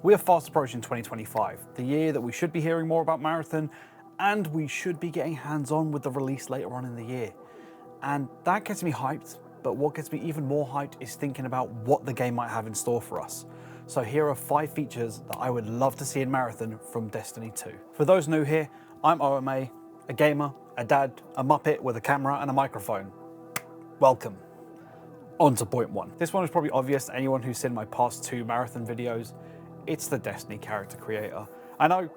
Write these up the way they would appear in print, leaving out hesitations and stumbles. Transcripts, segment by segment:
We are fast approaching 2025, the year that we should be hearing more about Marathon, and we should be getting hands-on with the release later on in the year. And that gets me hyped, but what gets me even more hyped is thinking about what the game might have in store for us. So here are 5 features that I would love to see in Marathon from Destiny 2. For those new here, I'm OMA, a gamer, a dad, a muppet with a camera and a microphone. Welcome. On to point 1. This one is probably obvious to anyone who's seen my past 2 Marathon videos. It's the Destiny character creator. I know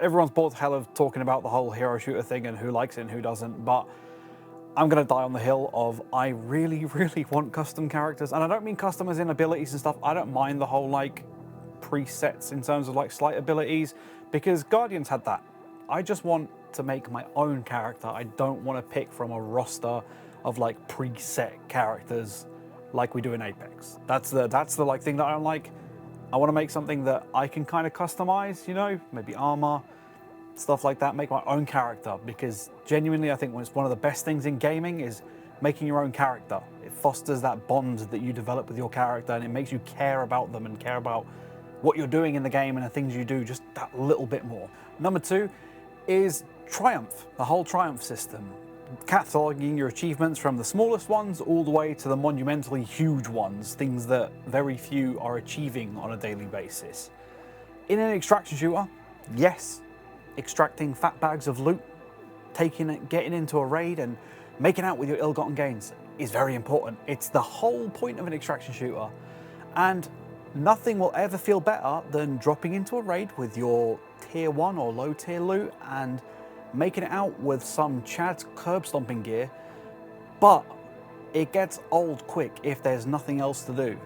everyone's bored to hell of talking about the whole hero shooter thing and who likes it and who doesn't, but I'm gonna die on the hill of I really want custom characters. And I don't mean custom as in abilities and stuff. I don't mind the whole like presets in terms of like slight abilities, because Guardians had that. I just want to make my own character. I don't want to pick from a roster of like preset characters like we do in Apex. That's the like thing that I don't like. I want to make something that I can kind of customize, you know, maybe armor, stuff like that, make my own character, because genuinely I think it's one of the best things in gaming is making your own character. It fosters that bond that you develop with your character, and it makes you care about them and care about what you're doing in the game and the things you do just that little bit more. Number 2 is Triumph, the whole Triumph system. Cataloging your achievements from the smallest ones all the way to the monumentally huge ones, things that very few are achieving on a daily basis. In an extraction shooter, yes, extracting fat bags of loot, getting into a raid and making out with your ill-gotten gains is very important. It's the whole point of an extraction shooter, and nothing will ever feel better than dropping into a raid with your tier 1 or low tier loot and making it out with some Chad's curb stomping gear, but it gets old quick if there's nothing else to do.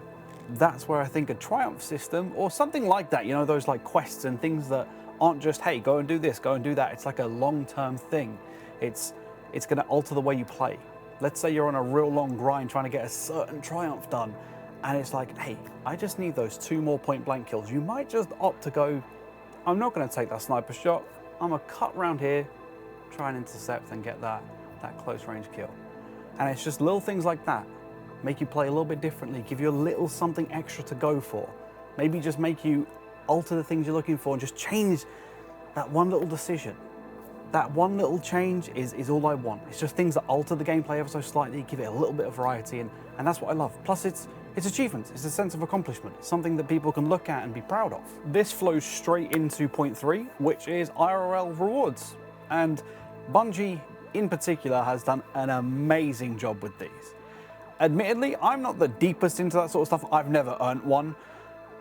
That's where I think a Triumph system or something like that, you know, those like quests and things that aren't just, hey, go and do this, go and do that. It's like a long-term thing. It's going to alter the way you play. Let's say you're on a real long grind trying to get a certain Triumph done, and it's like, hey, I just need those 2 more point-blank kills. You might just opt to go, I'm not going to take that sniper shot. I'm going to cut round here, try and intercept and get that close range kill. And it's just little things like that make you play a little bit differently, give you a little something extra to go for. Maybe just make you alter the things you're looking for and just change that one little decision. That one little change is all I want. It's just things that alter the gameplay ever so slightly, give it a little bit of variety, and that's what I love. Plus it's achievements, it's a sense of accomplishment, it's something that people can look at and be proud of. This flows straight into point 3, which is IRL rewards. And Bungie in particular has done an amazing job with these. Admittedly, I'm not the deepest into that sort of stuff. I've never earned one.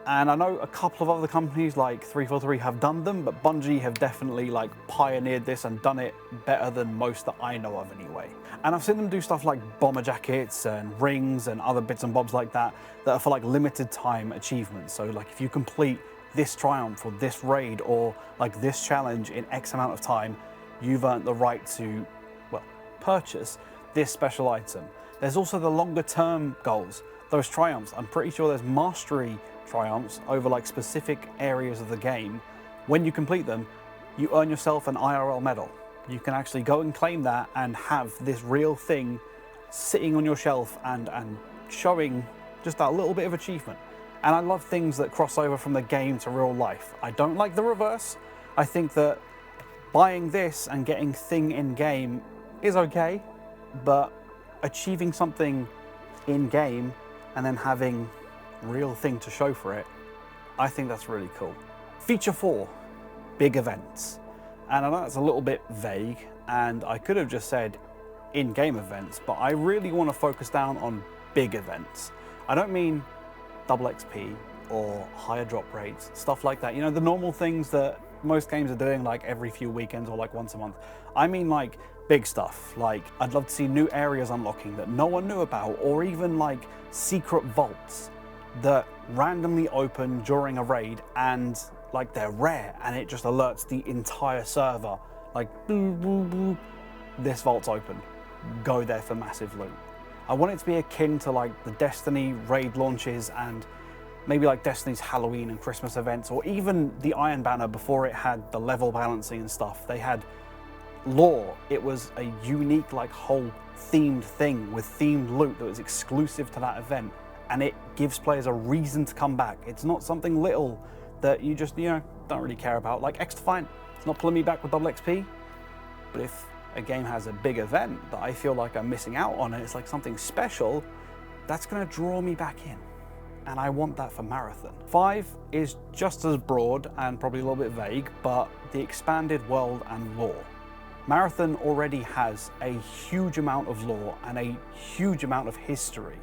And I know a couple of other companies like 343 have done them, but Bungie have definitely like pioneered this and done it better than most that I know of anyway. And I've seen them do stuff like bomber jackets and rings and other bits and bobs like that are for like limited time achievements. So like if you complete this triumph or this raid or like this challenge in X amount of time, you've earned the right to, well, purchase this special item. There's also the longer term goals, those triumphs. I'm pretty sure there's mastery triumphs over like specific areas of the game. When you complete them, you earn yourself an IRL medal. You can actually go and claim that and have this real thing sitting on your shelf and showing just that little bit of achievement. And I love things that cross over from the game to real life. I don't like the reverse. I think that buying this and getting thing in game is okay, but achieving something in game and then having real thing to show for it, I think that's really cool. Feature 4, big events. And I know that's a little bit vague, and I could have just said in-game events, but I really want to focus down on big events. I don't mean double XP or higher drop rates, stuff like that. You know, the normal things that most games are doing like every few weekends or like once a month. I mean like big stuff, like I'd love to see new areas unlocking that no one knew about, or even like secret vaults that randomly open during a raid and like they're rare and it just alerts the entire server like boo, boo, boo, this vault's open, go there for massive loot. I want it to be akin to like the Destiny raid launches and maybe like Destiny's Halloween and Christmas events, or even the Iron Banner before it had the level balancing and stuff. They had lore. It was a unique like whole themed thing with themed loot that was exclusive to that event. and it gives players a reason to come back. It's not something little that you just, don't really care about. Like X-Defiant, it's not pulling me back with double XP, but if a game has a big event that I feel like I'm missing out on, and it's like something special, that's gonna draw me back in. And I want that for Marathon. 5 is just as broad and probably a little bit vague, but the expanded world and lore. Marathon already has a huge amount of lore and a huge amount of history,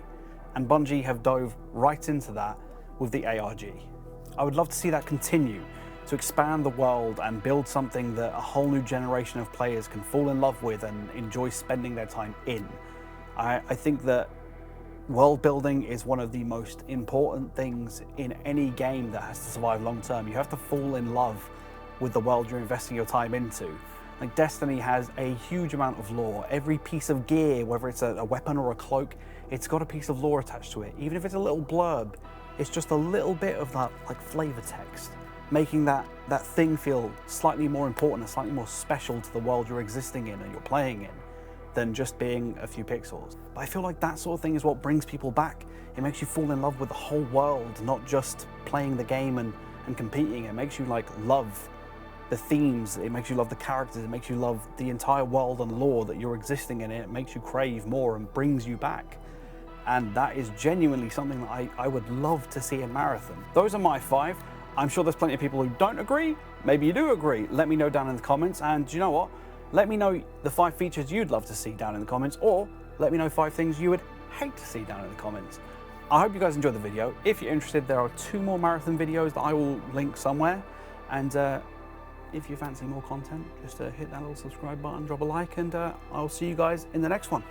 and Bungie have dove right into that with the ARG. I would love to see that continue, to expand the world and build something that a whole new generation of players can fall in love with and enjoy spending their time in. I think that world building is one of the most important things in any game that has to survive long term. You have to fall in love with the world you're investing your time into. Like Destiny has a huge amount of lore. Every piece of gear, whether it's a weapon or a cloak, it's got a piece of lore attached to it. Even if it's a little blurb, it's just a little bit of that like flavor text, making that thing feel slightly more important and slightly more special to the world you're existing in and you're playing in than just being a few pixels. But I feel like that sort of thing is what brings people back. It makes you fall in love with the whole world, not just playing the game and competing. It makes you like love the themes, it makes you love the characters, it makes you love the entire world and lore that you're existing in. It makes you crave more and brings you back. And that is genuinely something that I would love to see in Marathon. Those are my 5. I'm sure there's plenty of people who don't agree. Maybe you do agree. Let me know down in the comments. And you know what? Let me know the 5 features you'd love to see down in the comments, or let me know 5 things you would hate to see down in the comments. I hope you guys enjoyed the video. If you're interested, there are 2 more Marathon videos that I will link somewhere. And if you fancy more content, just hit that little subscribe button, drop a like, and I'll see you guys in the next one.